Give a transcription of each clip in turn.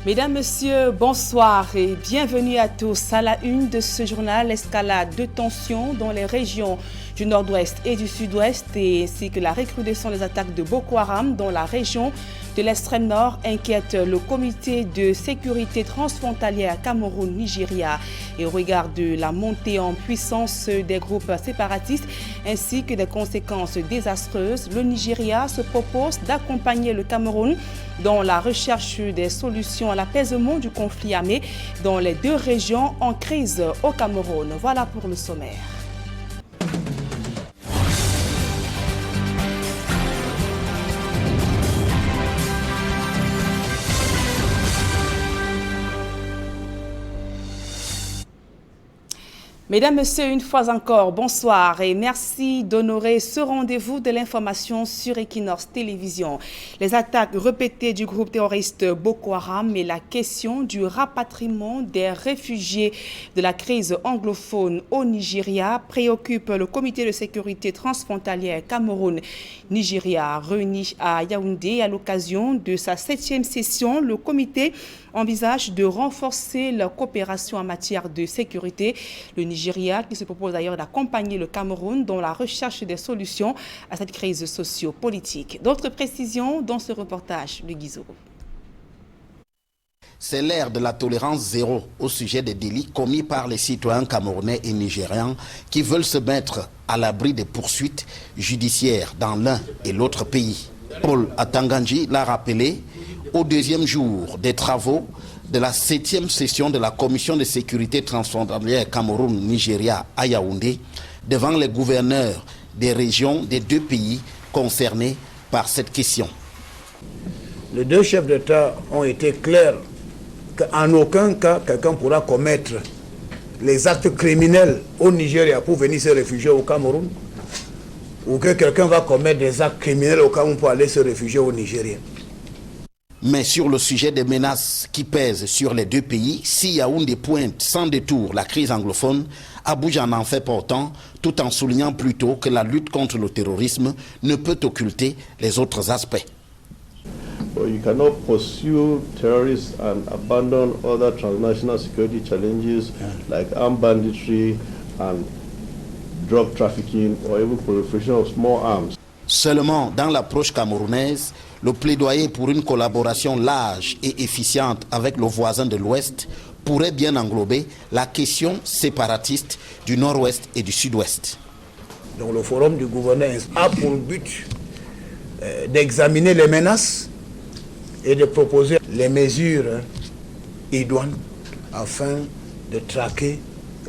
Mesdames, Messieurs, bonsoir et bienvenue à tous. À la une de ce journal, l'escalade de tensions dans les régions du nord-ouest et du sud-ouest ainsi que la recrudescence des attaques de Boko Haram dans la région de l'extrême nord inquiète le comité de sécurité transfrontalière Cameroun-Nigeria. Et au regard de la montée en puissance des groupes séparatistes ainsi que des conséquences désastreuses, le Nigeria se propose d'accompagner le Cameroun dans la recherche des solutions à l'apaisement du conflit armé dans les deux régions en crise au Cameroun. Voilà pour le sommaire. Mesdames, Messieurs, une fois encore, bonsoir et merci d'honorer ce rendez-vous de l'information sur Equinox Télévision. Les attaques répétées du groupe terroriste Boko Haram et la question du rapatriement des réfugiés de la crise anglophone au Nigeria préoccupent le comité de sécurité transfrontalière Cameroun-Nigeria réuni à Yaoundé à l'occasion de sa 7e session. Le comité envisage de renforcer la coopération en matière de sécurité. Le Nigeria qui se propose d'ailleurs d'accompagner le Cameroun dans la recherche des solutions à cette crise socio-politique. D'autres précisions dans ce reportage de Guizot. C'est l'ère de la tolérance zéro au sujet des délits commis par les citoyens camerounais et nigérians qui veulent se mettre à l'abri des poursuites judiciaires dans l'un et l'autre pays. Paul Atanganji l'a rappelé au deuxième jour des travaux de la 7e session de la Commission de sécurité transfrontalière Cameroun-Nigeria à Yaoundé devant les gouverneurs des régions des deux pays concernés par cette question. Les deux chefs d'État ont été clairs qu'en aucun cas quelqu'un pourra commettre les actes criminels au Nigeria pour venir se réfugier au Cameroun ou que quelqu'un va commettre des actes criminels au Cameroun pour aller se réfugier au Nigeria. Mais sur le sujet des menaces qui pèsent sur les deux pays, si Yaoundé pointe sans détour la crise anglophone, Abuja en fait pourtant, tout en soulignant plutôt que la lutte contre le terrorisme ne peut occulter les autres aspects. Well, you cannot pursue terrorists and abandon other transnational security challenges like armed banditry and drug trafficking or even proliferation of small arms. Seulement, dans l'approche camerounaise, le plaidoyer pour une collaboration large et efficiente avec le voisin de l'Ouest pourrait bien englober la question séparatiste du Nord-Ouest et du Sud-Ouest. Donc le forum du gouverneur a pour but d'examiner les menaces et de proposer les mesures idoines afin de traquer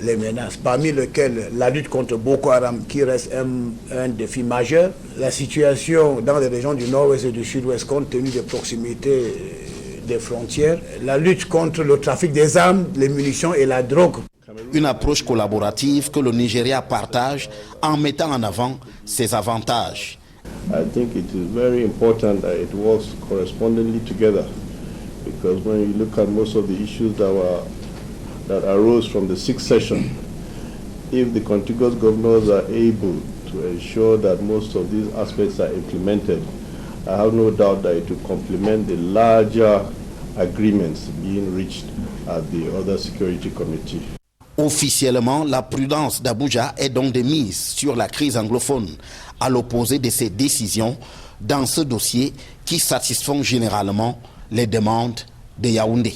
les menaces, parmi lesquelles la lutte contre Boko Haram qui reste un défi majeur, la situation dans les régions du nord-ouest et du sud-ouest compte tenu des proximités des frontières, la lutte contre le trafic des armes, les munitions et la drogue. Une approche collaborative que le Nigeria partage en mettant en avant ses avantages. I think it is very important that it works correspondingly together because when you look at most of the issues that arose from the 6th session, if the contiguous governors are able to ensure that most of these aspects are implemented, I have no doubt that it will complement the larger agreements being reached at the other security committee. Officiellement, la prudence d'Abuja est donc de mise sur la crise anglophone, à l'opposé de ses décisions dans ce dossier qui satisfont généralement les demandes de Yaoundé.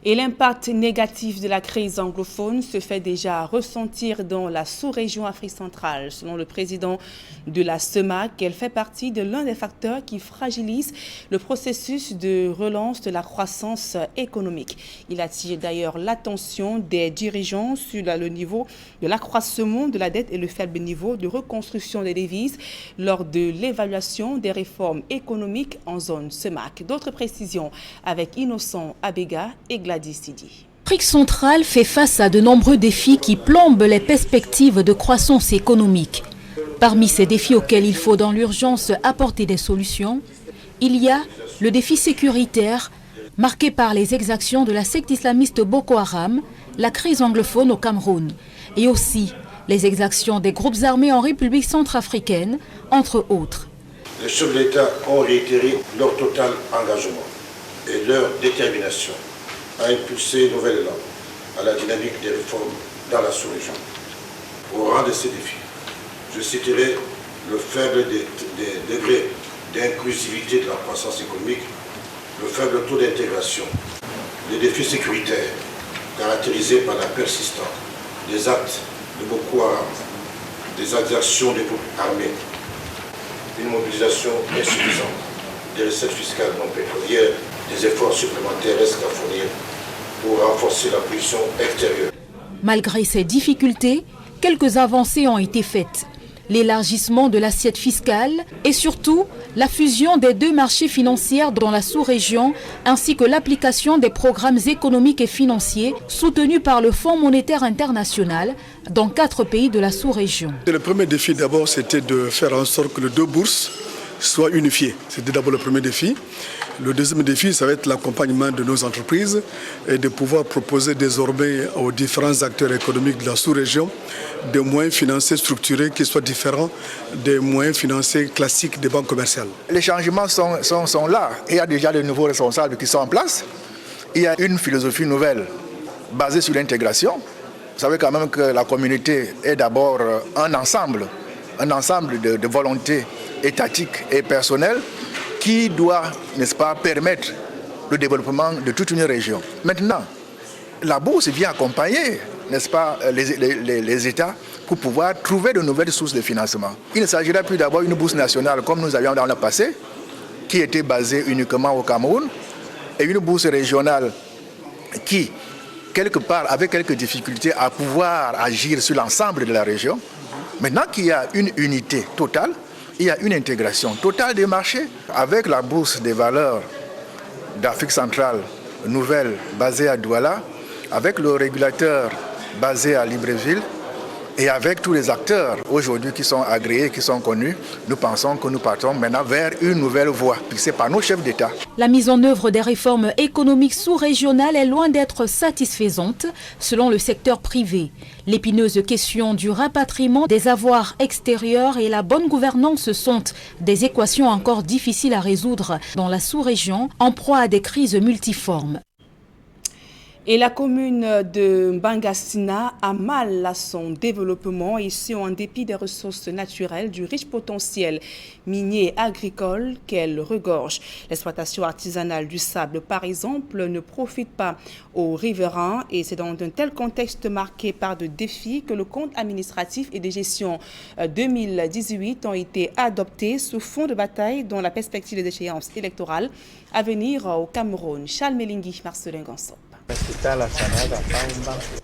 Et l'impact négatif de la crise anglophone se fait déjà ressentir dans la sous-région Afrique centrale. Selon le président de la CEMAC, elle fait partie de l'un des facteurs qui fragilisent le processus de relance de la croissance économique. Il attire d'ailleurs l'attention des dirigeants sur le niveau de l'accroissement de la dette et le faible niveau de reconstruction des devises lors de l'évaluation des réformes économiques en zone CEMAC. D'autres précisions avec Innocent Abega et Gladys. L'Afrique centrale fait face à de nombreux défis qui plombent les perspectives de croissance économique. Parmi ces défis auxquels il faut dans l'urgence apporter des solutions, il y a le défi sécuritaire marqué par les exactions de la secte islamiste Boko Haram, la crise anglophone au Cameroun et aussi les exactions des groupes armés en République centrafricaine, entre autres. Les chefs d'État ont réitéré leur total engagement et leur détermination à impulser une nouvelle élan à la dynamique des réformes dans la sous-région. Au rang de ces défis, je citerai le faible degré d'inclusivité de la croissance économique, le faible taux d'intégration, les défis sécuritaires caractérisés par la persistance des actes de Boko Haram, des exactions des groupes armés, une mobilisation insuffisante des recettes fiscales non pétrolières, des efforts supplémentaires restent à fournir pour renforcer la position extérieure. Malgré ces difficultés, quelques avancées ont été faites. L'élargissement de l'assiette fiscale et surtout la fusion des 2 marchés financiers dans la sous-région ainsi que l'application des programmes économiques et financiers soutenus par le Fonds monétaire international dans 4 pays de la sous-région. Le premier défi d'abord c'était de faire en sorte que les 2 bourses soient unifiées. C'était d'abord le premier défi. Le deuxième défi, ça va être l'accompagnement de nos entreprises et de pouvoir proposer désormais aux différents acteurs économiques de la sous-région des moyens financiers structurés qui soient différents des moyens financiers classiques des banques commerciales. Les changements sont là. Il y a déjà de nouveaux responsables qui sont en place. Il y a une philosophie nouvelle basée sur l'intégration. Vous savez quand même que la communauté est d'abord un ensemble de volontés étatiques et personnelles qui doit, n'est-ce pas, permettre le développement de toute une région. Maintenant, la bourse vient accompagner, n'est-ce pas, les États pour pouvoir trouver de nouvelles sources de financement. Il ne s'agira plus d'avoir une bourse nationale comme nous avions dans le passé, qui était basée uniquement au Cameroun, et une bourse régionale qui, quelque part, avait quelques difficultés à pouvoir agir sur l'ensemble de la région. Maintenant qu'il y a une unité totale, il y a une intégration totale des marchés avec la bourse des valeurs d'Afrique centrale nouvelle basée à Douala, avec le régulateur basé à Libreville et avec tous les acteurs aujourd'hui qui sont agréés, qui sont connus. Nous pensons que nous partons maintenant vers une nouvelle voie fixée par nos chefs d'État. La mise en œuvre des réformes économiques sous-régionales est loin d'être satisfaisante selon le secteur privé. L'épineuse question du rapatriement des avoirs extérieurs et la bonne gouvernance sont des équations encore difficiles à résoudre dans la sous-région en proie à des crises multiformes. Et la commune de Bangassina a mal à son développement, et ce en dépit des ressources naturelles du riche potentiel minier et agricole qu'elle regorge. L'exploitation artisanale du sable, par exemple, ne profite pas aux riverains, et c'est dans un tel contexte marqué par de défis que le compte administratif et de gestion 2018 ont été adoptés sous fond de bataille dans la perspective des échéances électorales à venir au Cameroun. Charles Melingui, Marcelin Gansop.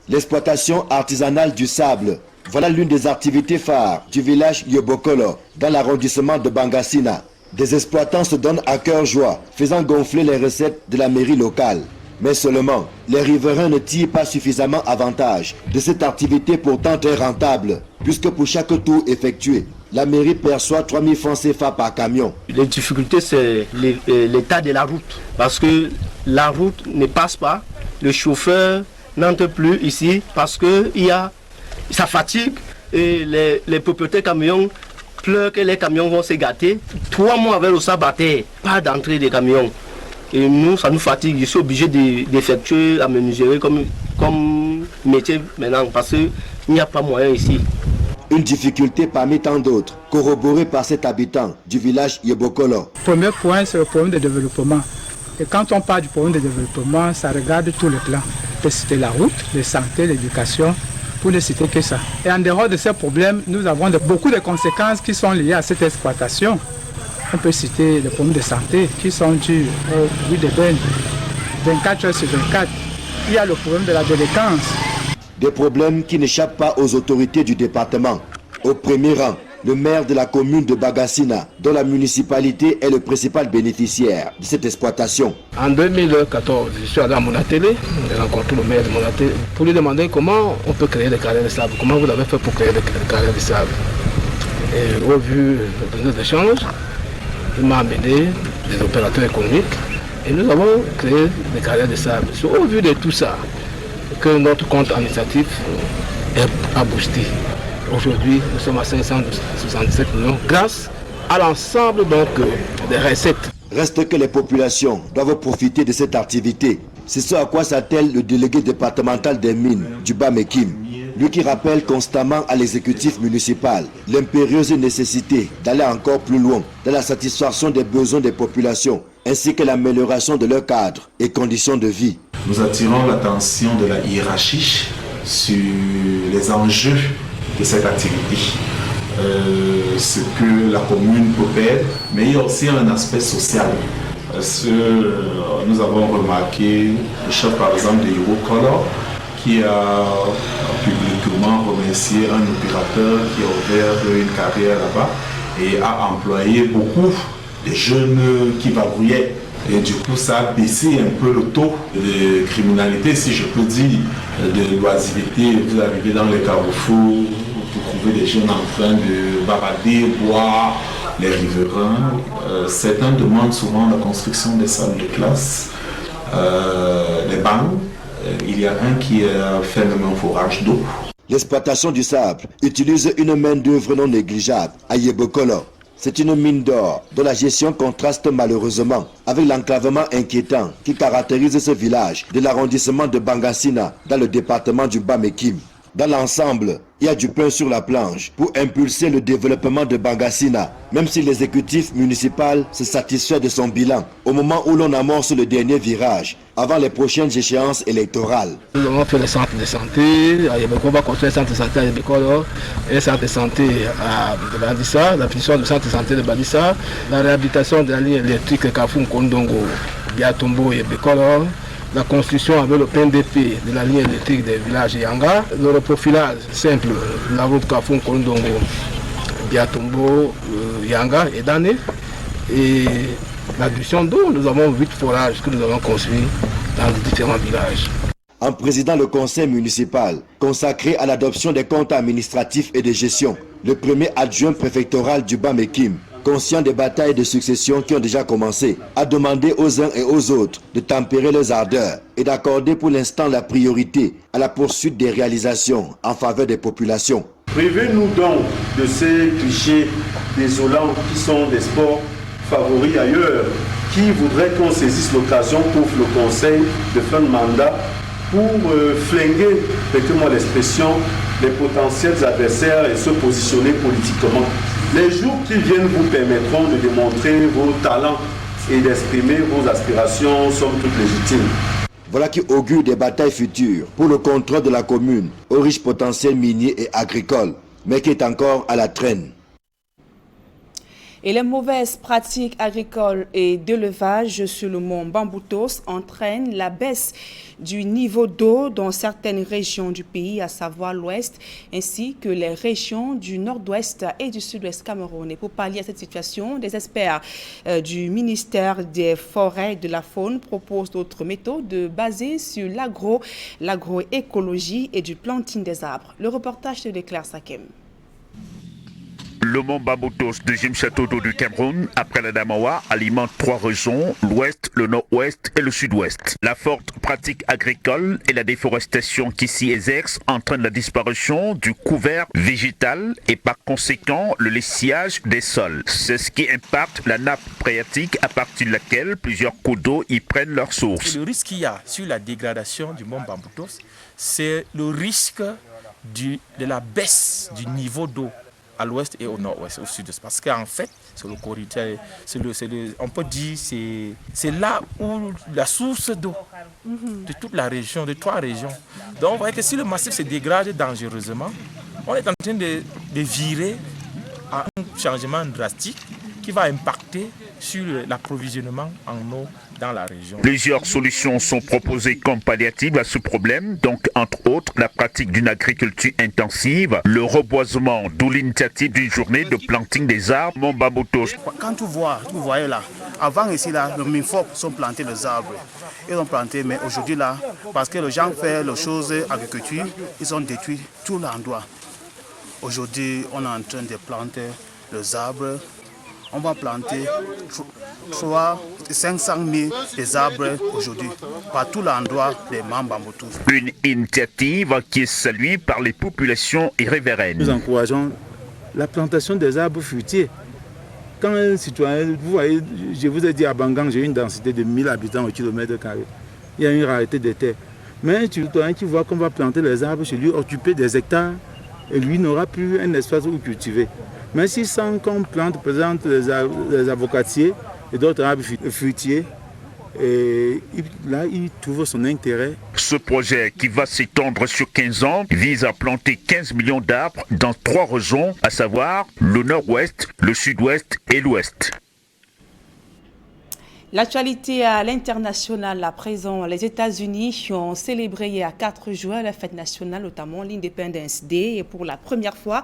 L'exploitation artisanale du sable, voilà l'une des activités phares du village Yobokolo, dans l'arrondissement de Bangassina. Des exploitants se donnent à cœur joie, faisant gonfler les recettes de la mairie locale. Mais seulement, les riverains ne tirent pas suffisamment avantage de cette activité pourtant très rentable, puisque pour chaque tour effectué, la mairie perçoit 3 000 francs CFA par camion. Les difficultés, c'est l'état de la route, parce que la route ne passe pas. Le chauffeur n'entre plus ici parce que ça fatigue et les propriétaires camions pleurent que les camions vont se gâter. 3 mois avec le sable à terre, pas d'entrée des camions. Et nous, ça nous fatigue. Je suis obligé d'effectuer la menuiserie comme métier maintenant parce qu'il n'y a pas moyen ici. Une difficulté parmi tant d'autres, corroborée par cet habitant du village Yobokolo. Premier point, c'est le problème de développement. Et quand on parle du problème de développement, ça regarde tout le plan. On peut citer la route, la santé, l'éducation, pour ne citer que ça. Et en dehors de ces problèmes, nous avons beaucoup de conséquences qui sont liées à cette exploitation. On peut citer les problèmes de santé qui sont dus au bruit des bennes, 24 heures sur 24. Il y a le problème de la délinquance. Des problèmes qui n'échappent pas aux autorités du département. Au premier rang, le maire de la commune de Bangassina, dont la municipalité est le principal bénéficiaire de cette exploitation. En 2014, je suis allé à Monatélé, j'ai rencontré le maire de Monatélé pour lui demander comment on peut créer des carrières de sable, comment vous avez fait pour créer des carrières de sable. Et au vu de nos échanges, il m'a amené des opérateurs économiques et nous avons créé des carrières de sable. C'est au vu de tout ça que notre compte administratif est boosté. Aujourd'hui, nous sommes à 577 millions grâce à l'ensemble des recettes. Reste que les populations doivent profiter de cette activité. C'est ce à quoi s'attelle le délégué départemental des mines du Bas-Mekim. Lui qui rappelle constamment à l'exécutif municipal l'impérieuse nécessité d'aller encore plus loin dans la satisfaction des besoins des populations ainsi que l'amélioration de leur cadre et conditions de vie. Nous attirons l'attention de la hiérarchie sur les enjeux de cette activité. Ce que la commune opère, mais il y a aussi un aspect social. Nous avons remarqué le chef par exemple de Yebocolor qui a publiquement remercié un opérateur qui a ouvert une carrière là-bas et a employé beaucoup de jeunes qui vadrouillaient. Et du coup, ça a baissé un peu le taux de criminalité, si je peux dire, de l'oisiveté. Vous arrivez dans les carrefours, vous trouvez des jeunes en train de barader, boire, les riverains. Certains demandent souvent la construction des salles de classe, les bancs. Il y a un qui a fait même un forage d'eau. L'exploitation du sable utilise une main-d'œuvre non négligeable à Yebocolor. C'est une mine d'or dont la gestion contraste malheureusement avec l'enclavement inquiétant qui caractérise ce village de l'arrondissement de Bangassina dans le département du Bas-Mekim. Dans l'ensemble, il y a du pain sur la planche pour impulser le développement de Bangassina, même si l'exécutif municipal se satisfait de son bilan au moment où l'on amorce le dernier virage avant les prochaines échéances électorales. Nous avons fait le centre de santé, on va construire un centre de santé à Yebocolor, un centre de santé à Badissa, la finition du centre de santé de Badissa, la réhabilitation de la ligne électrique Kafou Kondongo, Biatombo et Yebocolor, la construction avec le PNDP de la ligne électrique des villages Yanga, le reprofilage simple de la route Kafou Kondongo, Biatombo, Yanga et Dané, et l'adduction d'eau. Nous avons 8 forages que nous avons construits dans les différents villages. En présidant le conseil municipal consacré à l'adoption des comptes administratifs et de gestion, le premier adjoint préfectoral du Bas-Mekim, conscient des batailles de succession qui ont déjà commencé, a demandé aux uns et aux autres de tempérer leurs ardeurs et d'accorder pour l'instant la priorité à la poursuite des réalisations en faveur des populations. Privez-nous donc de ces clichés désolants qui sont des sports favoris ailleurs, qui voudraient qu'on saisisse l'occasion pour le conseil de fin de mandat pour flinguer, permettez-moi l'expression, les potentiels adversaires et se positionner politiquement. Les jours qui viennent vous permettront de démontrer vos talents et d'exprimer vos aspirations, somme toute légitimes. Voilà qui augure des batailles futures pour le contrôle de la commune, au riche potentiel minier et agricole, mais qui est encore à la traîne. Et les mauvaises pratiques agricoles et d'élevage sur le mont Bamboutos entraînent la baisse du niveau d'eau dans certaines régions du pays, à savoir l'ouest, ainsi que les régions du nord-ouest et du sud-ouest camerounais. Pour pallier à cette situation, des experts du ministère des Forêts et de la Faune proposent d'autres méthodes basées sur l'agroécologie et du planting des arbres. Le reportage de Claire Sakem. Le mont Bamboutos, deuxième château d'eau du Cameroun, après la Damawa, alimente 3 régions, l'ouest, le nord-ouest et le sud-ouest. La forte pratique agricole et la déforestation qui s'y exerce entraînent la disparition du couvert végétal et par conséquent le lessillage des sols. C'est ce qui impacte la nappe phréatique à partir de laquelle plusieurs cours d'eau y prennent leur source. Le risque qu'il y a sur la dégradation du mont Bamboutos, c'est le risque de la baisse du niveau d'eau à l'ouest et au nord-ouest, au sud-est. Parce qu'en fait, c'est le corridor, on peut dire c'est là où la source d'eau de toute la région, de 3 régions. Donc on voit que si le massif se dégrade dangereusement, on est en train de virer à un changement drastique qui va impacter sur l'approvisionnement en eau dans la région. Plusieurs solutions sont proposées comme palliatives à ce problème, donc entre autres la pratique d'une agriculture intensive, le reboisement, d'où l'initiative d'une journée de planting des arbres Mont Bamboutos. Quand vous voyez là, avant ici là, le MINFOP sont plantés les arbres. Ils ont planté, mais aujourd'hui là, parce que les gens font les choses agriculture, ils ont détruit tout l'endroit. Aujourd'hui, on est en train de planter les arbres. On va planter 500 000 des arbres aujourd'hui, par tout l'endroit des Mont Bamboutos. Une initiative qui est saluée par les populations et riveraines. Nous encourageons la plantation des arbres fruitiers Quand un citoyen, vous voyez, je vous ai dit à Bangang, j'ai une densité de 1000 habitants au kilomètre carré. Il y a une rareté des terres. Mais un citoyen qui voit qu'on va planter les arbres chez lui, occuper des hectares, et lui n'aura plus un espace où cultiver. Mais s'il sent qu'on plante, par exemple, les avocatiers et d'autres arbres fruitiers, et là, il trouve son intérêt. Ce projet, qui va s'étendre sur 15 ans, vise à planter 15 millions d'arbres dans 3 régions, à savoir le nord-ouest, le sud-ouest et l'ouest. L'actualité à l'international, à présent, les États-Unis ont célébré hier 4 juin la fête nationale, notamment l'Independence Day. Et pour la première fois,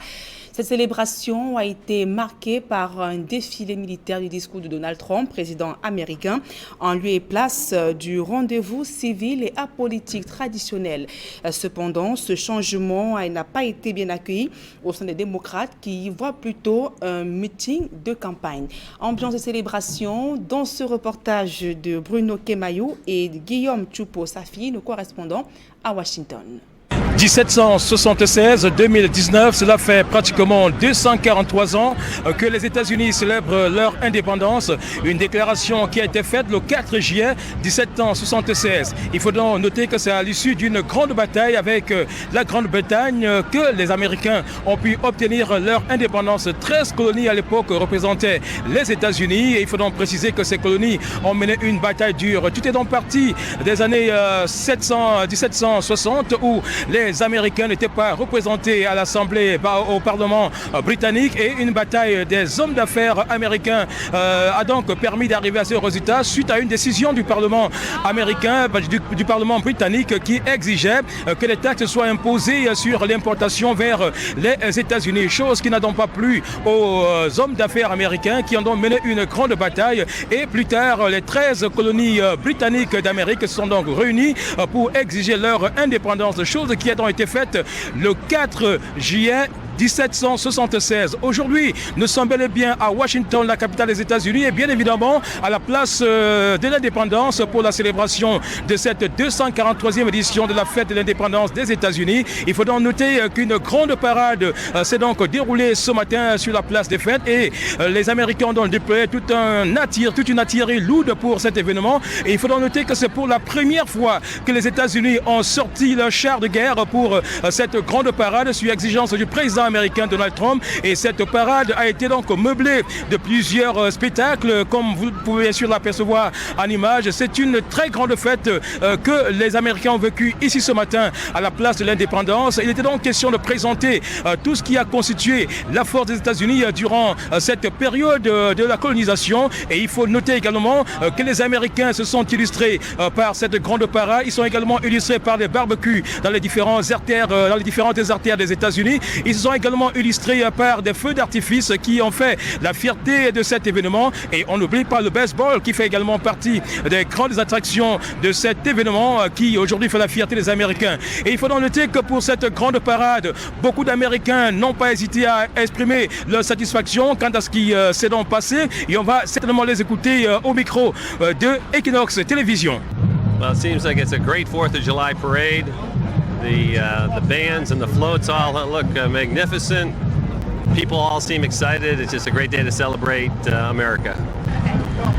cette célébration a été marquée par un défilé militaire du discours de Donald Trump, président américain, en lieu et place du rendez-vous civil et apolitique traditionnel. Cependant, ce changement n'a pas été bien accueilli au sein des démocrates qui y voient plutôt un meeting de campagne. Ambiance de célébration dans ce reportage de Bruno Kemayou et de Guillaume Choupo-Safi, nos correspondants à Washington. 1776-2019, cela fait pratiquement 243 ans que les États-Unis célèbrent leur indépendance. Une déclaration qui a été faite le 4 juillet 1776. Il faut donc noter que c'est à l'issue d'une grande bataille avec la Grande-Bretagne que les Américains ont pu obtenir leur indépendance. 13 colonies à l'époque représentaient les États-Unis. Et il faut donc préciser que ces colonies ont mené une bataille dure. Tout est donc parti des années 1760 où les Américains n'étaient pas représentés à l'Assemblée, au Parlement britannique, et une bataille des hommes d'affaires américains a donc permis d'arriver à ce résultat suite à une décision du Parlement américain, du Parlement britannique, qui exigeait que les taxes soient imposées sur l'importation vers les États-Unis, chose qui n'a donc pas plu aux hommes d'affaires américains qui ont donc mené une grande bataille. Et plus tard, les 13 colonies britanniques d'Amérique se sont donc réunies pour exiger leur indépendance, chose qui a donc été faite le 4 juillet 1776. Aujourd'hui, nous sommes bel et bien à Washington, la capitale des États-Unis, et bien évidemment à la place de l'indépendance pour la célébration de cette 243e édition de la fête de l'indépendance des États-Unis. Il faut donc noter qu'une grande parade s'est donc déroulée ce matin sur la place des fêtes, et les Américains ont donc déployé toute une artillerie lourde pour cet événement. Et il faut donc noter que c'est pour la première fois que les États-Unis ont sorti leur char de guerre pour cette grande parade sur exigence du président américain Donald Trump. Et cette parade a été donc meublée de plusieurs spectacles, comme vous pouvez bien sûr l'apercevoir en image. C'est une très grande fête que les Américains ont vécue ici ce matin à la place de l'indépendance. Il était donc question de présenter tout ce qui a constitué la force des États-Unis durant cette période de la colonisation. Et il faut noter également que les Américains se sont illustrés par cette grande parade. Ils sont également illustrés par les barbecues dans les différentes artères des États-Unis. Ils se sont également illustrés par des feux d'artifice qui ont fait la fierté de cet événement. Et on n'oublie pas le baseball qui fait également partie des grandes attractions de cet événement qui aujourd'hui fait la fierté des Américains. Et il faut donc noter que pour cette grande parade, beaucoup d'Américains n'ont pas hésité à exprimer leur satisfaction quant à ce qui s'est donc passé. Et on va certainement les écouter au micro de Equinox Télévision. Well, it seems like it's a great 4th of July parade. The bands and the floats all look magnificent. People all seem excited. It's just a great day to celebrate America.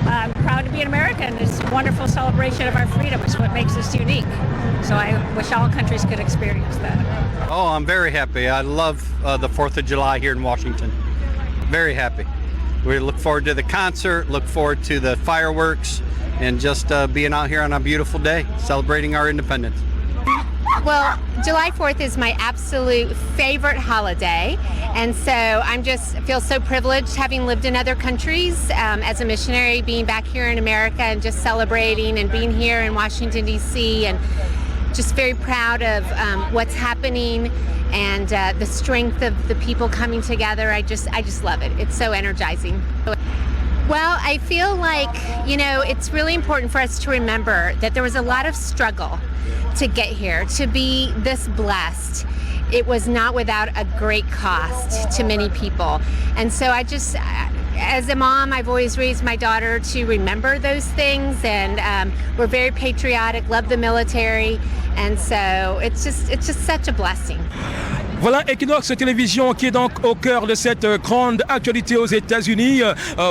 I'm proud to be an American. It's a wonderful celebration of our freedom. It's what makes us unique. So I wish all countries could experience that. Oh, I'm very happy. I love the 4th of July here in Washington. Very happy. We look forward to the concert, look forward to the fireworks, and just being out here on a beautiful day, celebrating our independence. Well, July 4th is my absolute favorite holiday, and so I'm just feel so privileged having lived in other countries as a missionary, being back here in America and just celebrating and being here in Washington, D.C., and just very proud of what's happening and the strength of the people coming together. I just love it. It's so energizing. Well, I feel like, it's really important for us to remember that there was a lot of struggle to get here, to be this blessed. It was not without a great cost to many people. And so as a mom, I've always raised my daughter to remember those things, and we're very patriotic, love the military, and so it's just such a blessing. Voilà Equinox Télévision qui est donc au cœur de cette grande actualité aux États-Unis.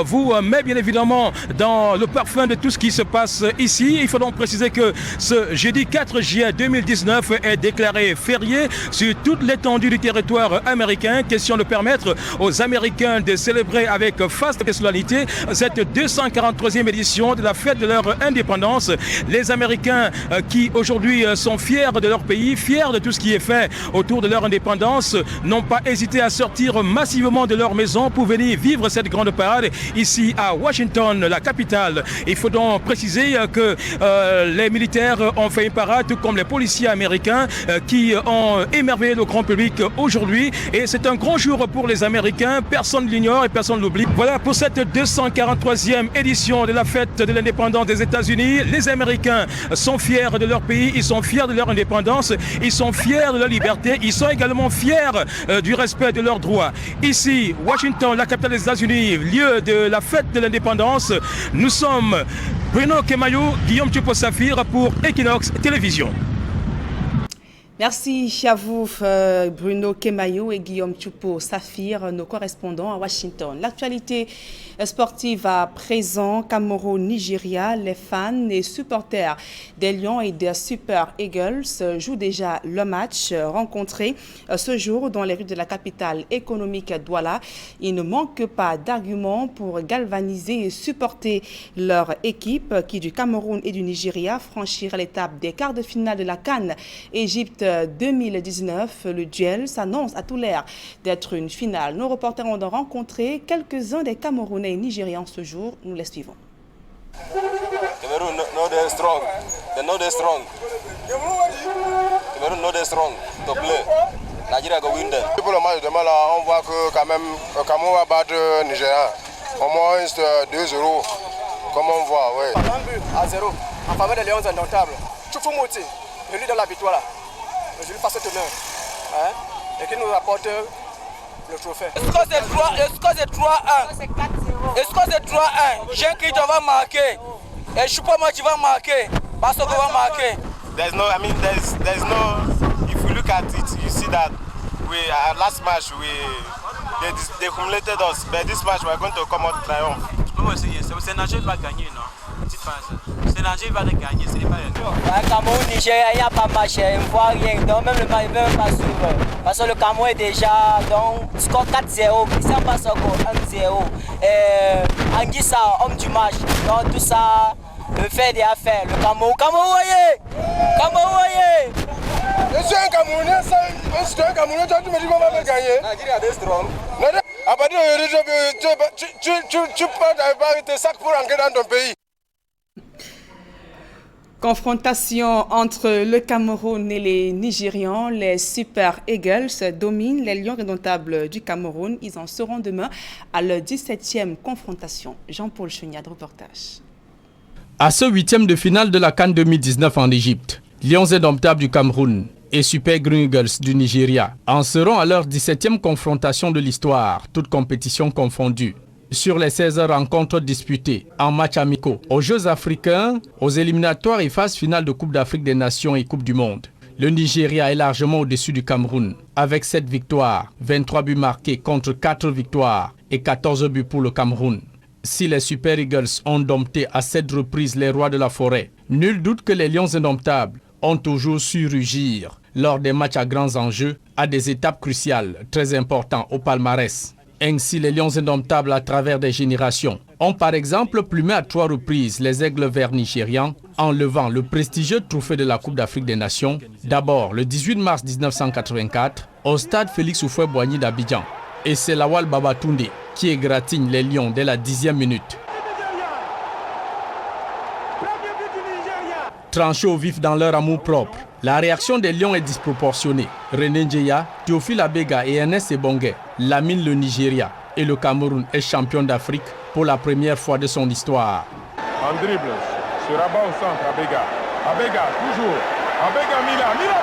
Vous met bien évidemment dans le parfum de tout ce qui se passe ici. Il faut donc préciser que ce jeudi 4 juillet 2019 est déclaré férié sur toute l'étendue du territoire américain. Question de permettre aux Américains de célébrer avec faste et solennité cette 243e édition de la fête de leur indépendance. Les Américains qui aujourd'hui sont fiers de leur pays, fiers de tout ce qui est fait autour de leur indépendance, n'ont pas hésité à sortir massivement de leur maison pour venir vivre cette grande parade ici à Washington, la capitale. Il faut donc préciser que les militaires ont fait une parade, tout comme les policiers américains qui ont émerveillé le grand public aujourd'hui. Et c'est un grand jour pour les Américains, personne ne l'ignore et personne ne l'oublie. Voilà pour cette 243e édition de la fête de l'indépendance des États-Unis. Les Américains sont fiers de leur pays, ils sont fiers de leur indépendance, ils sont fiers de leur liberté, ils sont également fiers du respect de leurs droits. Ici, Washington, la capitale des États-Unis, lieu de la fête de l'indépendance, nous sommes Bruno Kemayo, Guillaume Tchoupo-Safir pour Equinox Télévision. Merci à vous, Bruno Kemayo et Guillaume Tchoupo-Safir, nos correspondants à Washington. L'actualité sportive à présent, Cameroun-Nigeria, les fans et supporters des Lions et des Super Eagles jouent déjà le match rencontré ce jour dans les rues de la capitale économique Douala. Il ne manque pas d'arguments pour galvaniser et supporter leur équipe qui du Cameroun et du Nigeria franchira l'étape des quarts de finale de la CAN Égypte 2019. Le duel s'annonce à tout l'air d'être une finale. Nos reporters ont rencontré quelques-uns des Camerounais et Nigérians ce jour. Nous les suivons. Cameroun, no they're strong. They know they're strong. Cameroun, no they're strong. To play. Nigeria go win them. Pour le match demain là, on voit que quand même Cameroun va battre Nigeria. Au moins 2-0. Comme on voit, oui. Un but à 0 en faveur des Lions indomptables. Choufou-Mouti, élu dans la victoire là. Je lui passe honneur. Hein? Et qui nous apporte le trophée. Le score c'est 3-1. Le score c'est 3-1. Jean-Christ va marquer. Et Choupo-Moting tu vas marquer. Bassoko va marquer. There's no, if you look at it, you see that last match they accumulated us. But this match we're going to come out triumph. C'est Nigeria qui va gagner, non? Petite phase. C'est Nigeria qui va gagner, ce n'est pas le Cameroun, Nigeria, il n'y a pas match, on ne voit rien. Donc même le match ne peut pas suivre. Parce que le Cameroun est déjà, donc, score 4-0, Christian Bassoko 1-0. Anguissa, homme du match. Donc tout ça, le fait des affaires. Le Cameroun, voyez! Je suis un Camerounais, je suis un Camerounais, tu me dis qu'on va gagner. Nigeria est strong. À partir d'aujourd'hui, tu pars avec tes sacs pour rentrer dans ton pays. Confrontation entre le Cameroun et les Nigérians. Les Super Eagles dominent les Lions indomptables du Cameroun. Ils en seront demain à leur 17e confrontation. Jean-Paul Cheniade, reportage. À ce 8e de finale de la CAN 2019 en Égypte, Lions indomptables du Cameroun et Super Eagles du Nigeria en seront à leur 17e confrontation de l'histoire, toutes compétitions confondues. Sur les 16 rencontres disputées en matchs amicaux, aux Jeux africains, aux éliminatoires et phases finales de Coupe d'Afrique des Nations et Coupe du Monde, le Nigeria est largement au-dessus du Cameroun, avec 7 victoires, 23 buts marqués contre 4 victoires et 14 buts pour le Cameroun. Si les Super Eagles ont dompté à 7 reprises les rois de la forêt, nul doute que les Lions indomptables ont toujours su rugir lors des matchs à grands enjeux à des étapes cruciales très importantes au palmarès. Ainsi, les Lions indomptables à travers des générations ont par exemple plumé à 3 reprises les aigles verts nigérians en levant le prestigieux trophée de la Coupe d'Afrique des Nations, d'abord le 18 mars 1984 au stade Félix Houphouët-Boigny d'Abidjan. Et c'est Lawal Babatunde qui égratigne les Lions dès la 10e minute. Tranchés au vif dans leur amour propre, la réaction des Lions est disproportionnée. René Ndjeya, Théophile Abega et Ernest Ebongue laminent le Nigeria et le Cameroun est champion d'Afrique pour la première fois de son histoire. En dribble, sur rabat au centre, Abega. Abega, toujours. Abega, Mila, Abega.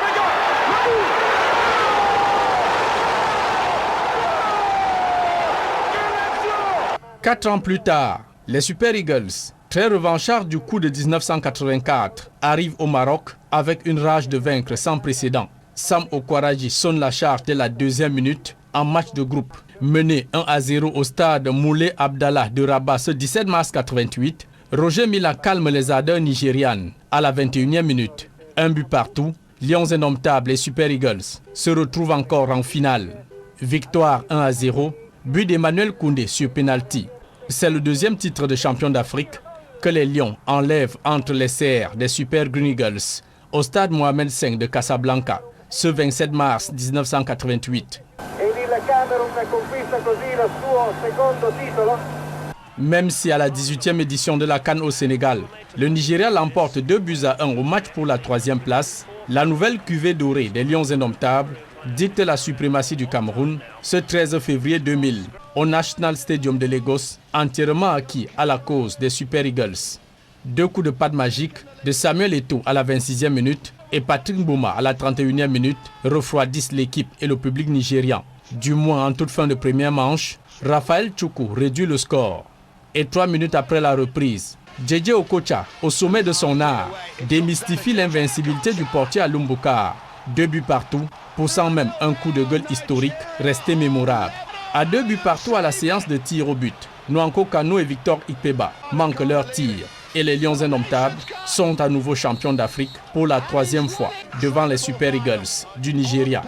4 ans plus tard, les Super Eagles, très revanchards du coup de 1984, arrivent au Maroc avec une rage de vaincre sans précédent. Sam Okwaraji sonne la charge dès la 2e minute en match de groupe. Mené 1-0 au stade Moulay Abdallah de Rabat ce 17 mars 88, Roger Mila calme les ardeurs nigérianes à la 21e minute. Un but partout, Lions Indomptables et Super Eagles se retrouvent encore en finale. Victoire 1-0, but d'Emmanuel Koundé sur penalty. C'est le 2e titre de champion d'Afrique que les Lions enlèvent entre les serres des Super Green Eagles au stade Mohamed V de Casablanca ce 27 mars 1988. Même si à la 18e édition de la CAN au Sénégal, le Nigeria l'emporte 2-1 au match pour la 3e place, la nouvelle cuvée dorée des Lions Indomptables dicte la suprématie du Cameroun ce 13 février 2000 au National Stadium de Lagos, entièrement acquis à la cause des Super Eagles. 2 coups de patte magique de Samuel Eto'o à la 26e minute et Patrick Mboma à la 31e minute refroidissent l'équipe et le public nigérian. Du moins en toute fin de première manche, Raphaël Choukou réduit le score. Et 3 minutes après la reprise, JJ Okocha, au sommet de son art, démystifie l'invincibilité du portier à Lumbuka. 2 buts partout, poussant même un coup de gueule historique resté mémorable. À 2 buts partout à la séance de tir au but, Nwanko Kano et Victor Ikpeba manquent leur tir. Et les Lions Indomptables sont à nouveau champions d'Afrique pour la 3e fois devant les Super Eagles du Nigeria.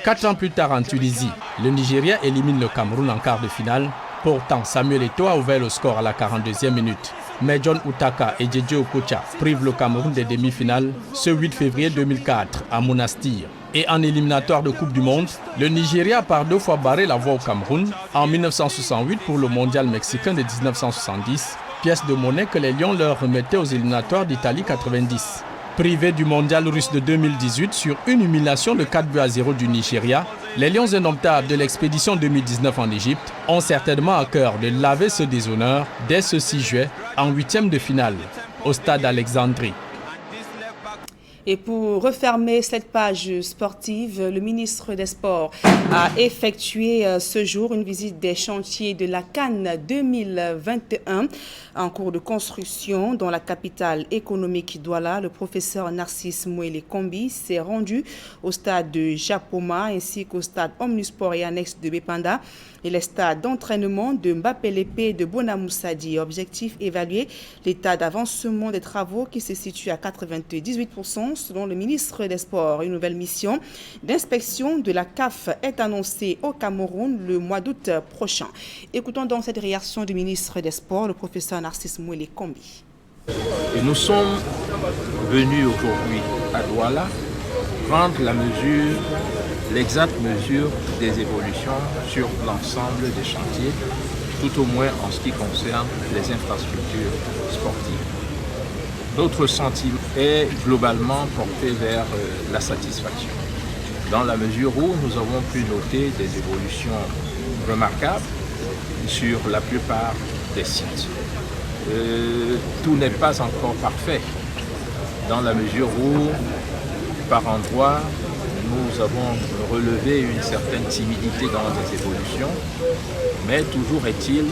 4 ans plus tard en Tunisie, le Nigeria élimine le Cameroun en quart de finale. Pourtant, Samuel Eto'o a ouvert le score à la 42e minute. Mais John Utaka et JJ Okocha privent le Cameroun des demi-finales ce 8 février 2004 à Monastir. Et en éliminatoire de Coupe du Monde, le Nigeria a par 2 fois barré la voie au Cameroun en 1968 pour le mondial mexicain de 1970, pièce de monnaie que les Lions leur remettaient aux éliminatoires d'Italie 90. Privés du mondial russe de 2018 sur une humiliation de 4-0 du Nigeria, les Lions Indomptables de l'expédition 2019 en Égypte ont certainement à cœur de laver ce déshonneur dès ce 6 juillet en 8e de finale au stade Alexandrie. Et pour refermer cette page sportive, le ministre des Sports a effectué ce jour une visite des chantiers de la CAN 2021 en cours de construction dans la capitale économique Douala. Le professeur Narcisse Mouele Kombi s'est rendu au stade de Japoma ainsi qu'au stade Omnisport et annexe de Bepanda et les stades d'entraînement de Mbappé-Lepe et de Bonamoussadi. Objectif, évaluer l'état d'avancement des travaux qui se situe à 98% selon le ministre des Sports. Une nouvelle mission d'inspection de la CAF est annoncée au Cameroun le mois d'août prochain. Écoutons donc cette réaction du ministre des Sports, le professeur Narcisse Mouele Kombi. Et nous sommes venus aujourd'hui à Douala prendre la mesure, l'exacte mesure des évolutions sur l'ensemble des chantiers, tout au moins en ce qui concerne les infrastructures sportives. Notre sentiment est globalement porté vers la satisfaction, dans la mesure où nous avons pu noter des évolutions remarquables sur la plupart des sites. Tout n'est pas encore parfait, dans la mesure où, par endroits, nous avons relevé une certaine timidité dans les évolutions, mais toujours est-il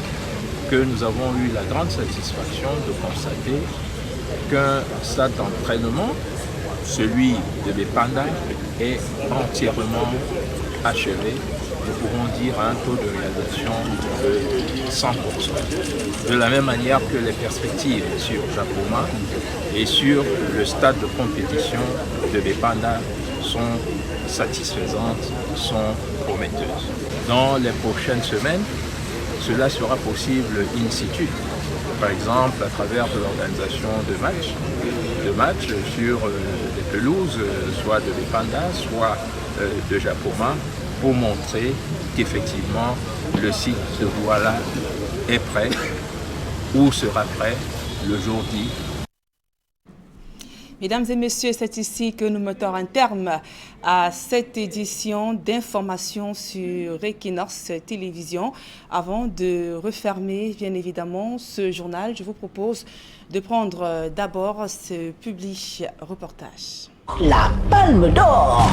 que nous avons eu la grande satisfaction de constater qu'un stade d'entraînement, celui de Bepanda, est entièrement achevé. Nous pourrons dire un taux de réalisation de 100%. De la même manière que les perspectives sur Japoma et sur le stade de compétition de Bepanda sont satisfaisantes, sont prometteuses. Dans les prochaines semaines, cela sera possible in situ. Par exemple, à travers l'organisation de matchs sur des pelouses, soit de Bepanda, soit de Japoma, pour montrer qu'effectivement le site de Douala est prêt ou sera prêt le jour dit. Mesdames et messieurs, c'est ici que nous mettons un terme à cette édition d'information sur Equinox Télévision. Avant de refermer, bien évidemment, ce journal, je vous propose de prendre d'abord ce public reportage. La Palme d'Or.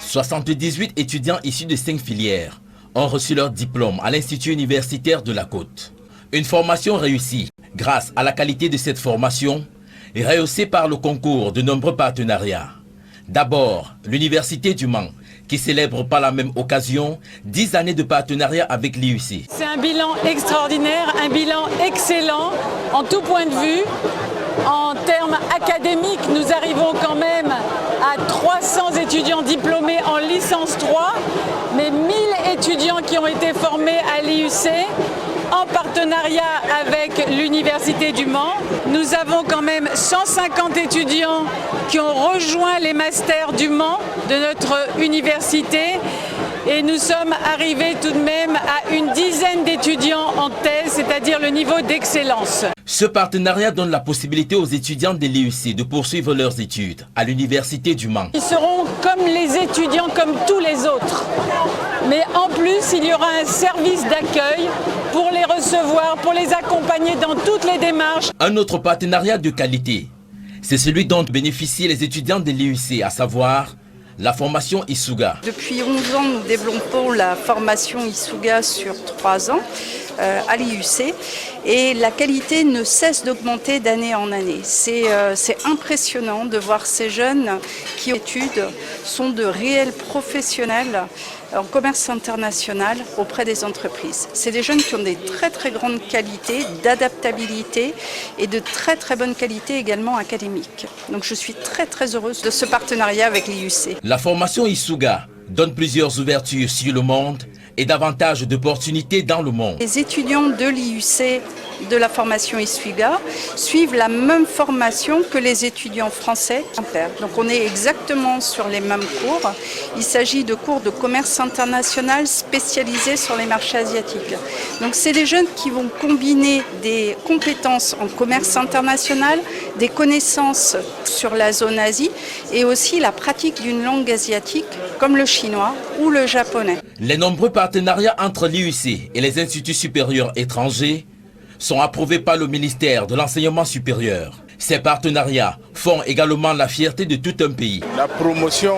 « 78 étudiants issus de 5 filières ont reçu leur diplôme à l'Institut universitaire de la Côte. Une formation réussie grâce à la qualité de cette formation et rehaussée par le concours de nombreux partenariats. D'abord, l'Université du Mans, qui célèbre par la même occasion 10 années de partenariat avec l'IUC. C'est un bilan extraordinaire, un bilan excellent en tout point de vue. En termes académiques, nous arrivons quand même à 300 étudiants diplômés en licence 3, mais 1000 étudiants qui ont été formés à l'IUC en partenariat avec l'Université du Mans. Nous avons quand même 150 étudiants qui ont rejoint les masters du Mans de notre université. Et nous sommes arrivés tout de même à une dizaine d'étudiants en thèse, c'est-à-dire le niveau d'excellence. Ce partenariat donne la possibilité aux étudiants de l'IUC de poursuivre leurs études à l'Université du Mans. Ils seront comme les étudiants, comme tous les autres. Mais en plus, il y aura un service d'accueil pour les recevoir, pour les accompagner dans toutes les démarches. Un autre partenariat de qualité, c'est celui dont bénéficient les étudiants de l'IUC, à savoir la formation Isuga. Depuis 11 ans, nous développons la formation Isuga sur 3 ans à l'IUC et la qualité ne cesse d'augmenter d'année en année. C'est impressionnant de voir ces jeunes qui en études sont de réels professionnels en commerce international auprès des entreprises. C'est des jeunes qui ont des très grandes qualités d'adaptabilité et de très bonnes qualités également académiques. Donc je suis très heureuse de ce partenariat avec l'IUC. La formation Isuga donne plusieurs ouvertures sur le monde et davantage d'opportunités dans le monde. Les étudiants de l'IUC de la formation Isuga suivent la même formation que les étudiants français. Donc on est exactement sur les mêmes cours. Il s'agit de cours de commerce international spécialisés sur les marchés asiatiques. Donc c'est des jeunes qui vont combiner des compétences en commerce international, des connaissances sur la zone Asie et aussi la pratique d'une langue asiatique comme le chinois ou le japonais. Les nombreux partenariats entre l'IUC et les instituts supérieurs étrangers sont approuvés par le ministère de l'Enseignement supérieur. Ces partenariats font également la fierté de tout un pays. La promotion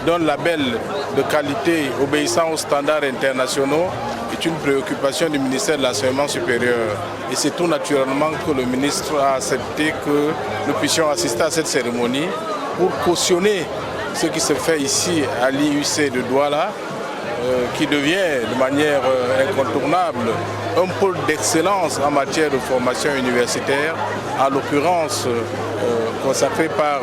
d'un label de qualité obéissant aux standards internationaux est une préoccupation du ministère de l'Enseignement supérieur. Et c'est tout naturellement que le ministre a accepté que nous puissions assister à cette cérémonie pour cautionner ce qui se fait ici à l'IUC de Douala, qui devient de manière incontournable un pôle d'excellence en matière de formation universitaire, en l'occurrence consacré par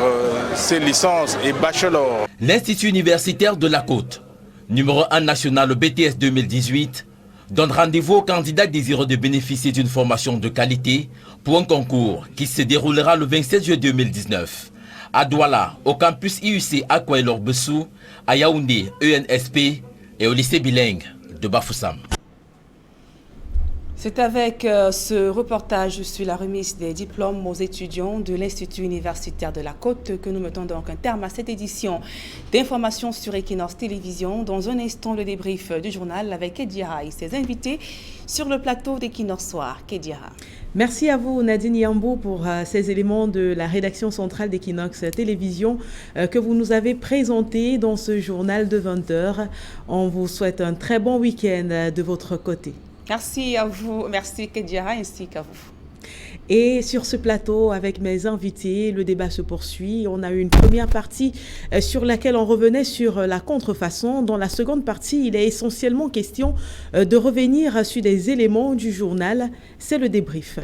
ses licences et bachelors. L'Institut universitaire de la Côte, numéro 1 national au BTS 2018, donne rendez-vous aux candidats désireux de bénéficier d'une formation de qualité pour un concours qui se déroulera le 27 juillet 2019. À Douala, au campus IUC Akwa-Elor-Bessou, à Yaoundé, ENSP et au lycée bilingue de Bafoussam. C'est avec ce reportage sur la remise des diplômes aux étudiants de l'Institut universitaire de la Côte que nous mettons donc un terme à cette édition d'informations sur Equinox Télévision. Dans un instant, le débrief du journal avec Kedira et ses invités sur le plateau d'Equinox Soir. Kedira. Merci à vous Nadine Yambo pour ces éléments de la rédaction centrale d'Equinox Télévision que vous nous avez présentés dans ce journal de 20h. On vous souhaite un très bon week-end de votre côté. Merci à vous, merci Kedira ainsi qu'à vous. Et sur ce plateau, avec mes invités, le débat se poursuit. On a eu une première partie sur laquelle on revenait sur la contrefaçon. Dans la seconde partie, il est essentiellement question de revenir sur des éléments du journal. C'est le débrief.